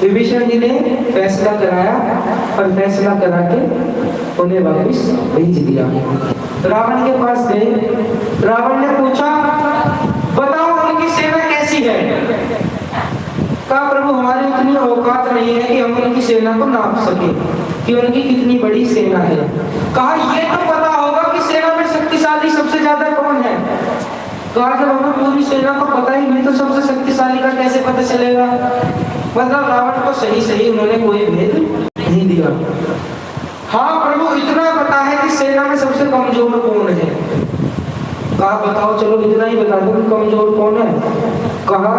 विभीषण जी ने फैसला कराया और फैसला करा के उन्हें वापस भेज दिया। रावण के पास गए, रावण ने पूछा बताओ उनकी सेना कैसी है। कहा प्रभु हमारी इतनी औकात नहीं है कि हम उनकी सेना को नाप सके कि उनकी कितनी बड़ी सेना है। कहा ये तो पता होगा कि सेना में शक्तिशाली सबसे ज्यादा कौन है। कहा जब हमें पूरी सेना को पता ही नहीं तो सबसे शक्तिशाली का कैसे पता चलेगा। मतलब रावण को सही सही उन्होंने कोई भेद नहीं दिया। हाँ प्रभु इतना पता है कि सेना में सबसे कमजोर कौन है। कहा बताओ चलो इतना ही बता दो कमजोर कौन है। कहा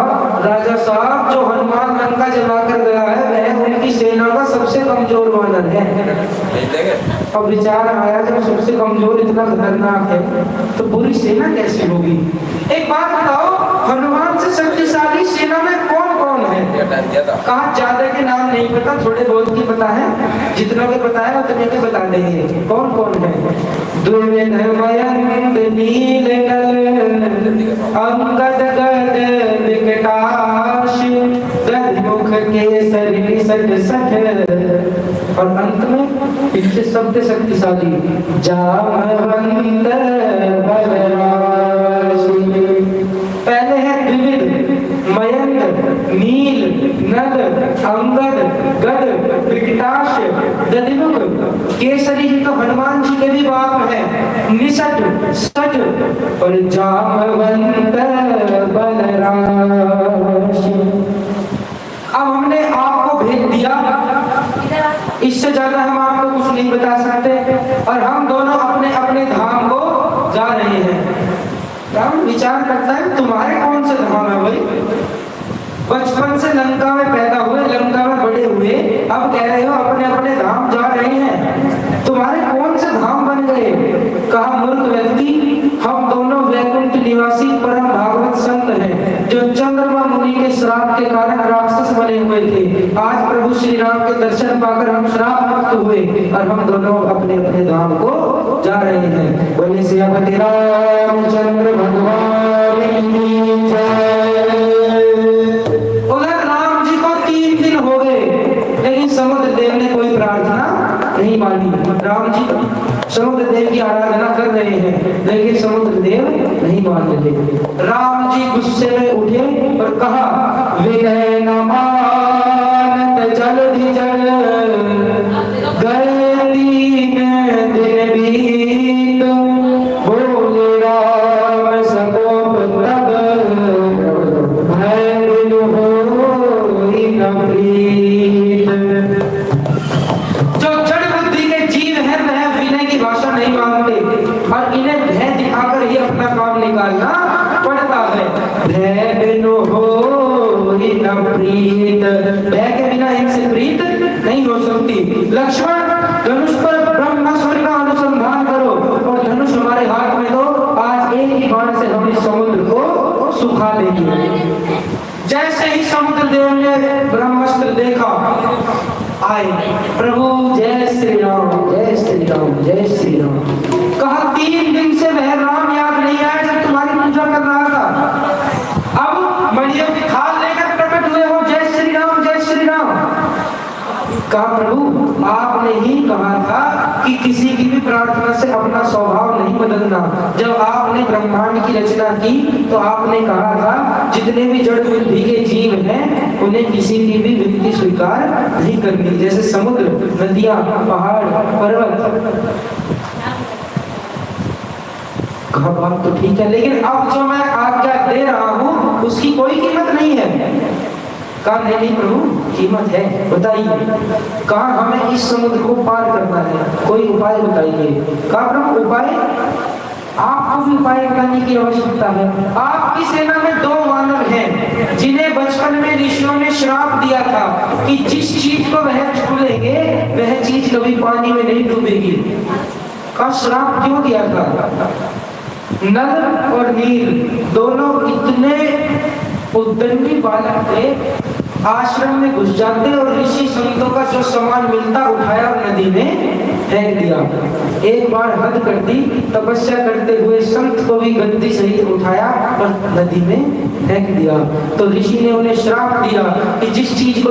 राजा साहब जो हनुमान लंका जलाकर गया है वह उनकी सेना का सबसे कमजोर वानर है। अब विचार आया जब सबसे कमजोर इतना खतरनाक है तो पूरी सेना कैसी होगी। एक बात बताओ हनुमान से शक्तिशाली सेना में कौन कौन है। कहा ज्यादा के नाम नहीं पता थोड़े बहुत की पता है, जितना के पता है उतने के बता देंगे। कौन कौन है। नील अंगद गद विकटाश गजमुख केसरी सठ सठ और अंत में इससे सबसे शक्तिशाली जामवंत बलराशि। पहले है द्विविध मयंक नील नद अंगद गद विकटाश दधिमुख केसरी तो हनुमान जी के भी बाप है निषट सठ और जामवंत बलराशि। अब हमने आपको भेज दिया, इससे ज्यादा हम आपको कुछ नहीं बता सकते और हम दोनों अपने अपने धाम को जा रहे हैं। राम विचार करता है तुम्हारे कौन से धाम है भाई। बचपन से लंका में पैदा हुए लंका में बड़े हुए अब कह रहे हो अपने अपने धाम जा रहे हैं। तुम्हारे कौन से धाम बन गए। कहा मूर्ख व्यक्ति हम दोनों वैकुंठ निवासी परम भागवत संत हैं जो चंद्रमा मुनि के श्राप के कारण राक्षस बने हुए थे। आज प्रभु श्री राम के दर्शन पाकर हम श्राप मुक्त हुए और हम दोनों अपने अपने धाम को जा रहे हैं। बोले सियापति रामचंद्र भगवान की जय। उधर राम जी को 3 दिन हो गए लेकिन समुद्र देव ने कोई प्रार्थना नहीं मानी। राम जी समुद्र देव की आराधना कर रहे हैं लेकिन समुद्र देव नहीं मान रहे। राम जी गुस्से में उठे और कहा विनय न मानत जलधि जल गए 3 दिन बीत बोले राम सकोप तब भय बिनु होई न प्रीत। जो जड़ बुद्धि के जीव है वह विनय की भाषा नहीं मानते और इन्हें भय दिखाकर ही अपना काम निकालना पड़ता है। भय बिनु होई न प्रीत, भय के बिना इनसे प्रीत नहीं हो सकती। लक्ष्मण धनुष पर ब्रह्मास्त्र का अनुसंधान करो और धनुष हमारे हाथ में दो, आज एक ही बाण से हम इस समुद्र को सुखा देंगे। जैसे ही समुद्र देव ने ब्रह्मास्त्र देखा आए प्रभु जय श्री राम जय श्री राम जय श्री राम। कहा 3 दिन से वह राम याद नहीं आया जब तुम्हारी पूजा कर रहा था। अब मणियों की थाल लेकर प्रकट हुए हो जय श्री राम जय श्री राम। कहा प्रभु आपने ही कहा था कि किसी की भी प्रार्थना से अपना स्वभाव नहीं बदलना। जब आपने ब्रह्मांड की रचना की तो आपने कहा था जितने भी जड़ बुद्धि के जीव हैं उन्हें किसी की भी विनती स्वीकार नहीं करनी। जैसे समुद्र नदियां पहाड़ पर्वत। कहा बात तो ठीक है लेकिन अब जो मैं आज्ञा दे रहा हूं उसकी कोई कीमत नहीं है। कहा नहीं प्रभु कीमत है बताइए। कहा हमें इस समुद्र को पार करना है कोई उपाय बताइए। कहा प्रभु उपाय आपको भी उपाय करने की आवश्यकता है। आपकी सेना में 2 वानर हैं जिन्हें बचपन में ऋषियों ने श्राप दिया था कि जिस चीज को वह छू लेंगे वह चीज कभी पानी में नहीं डूबेगी। का श्राप क्यों दिया था। नल और नील दोनों इतने उद्दंडी बालक थे आश्रम में घुस जाते और ऋषि संतों का जो सामान मिलता उठाया और नदी में फेंक दिया। एक बार हद कर दी तपस्या करते हुए संत को भी गद्दी सहित उठाया और नदी में फेंक दिया। तो ऋषि ने उन्हें श्राप दिया कि जिस चीज को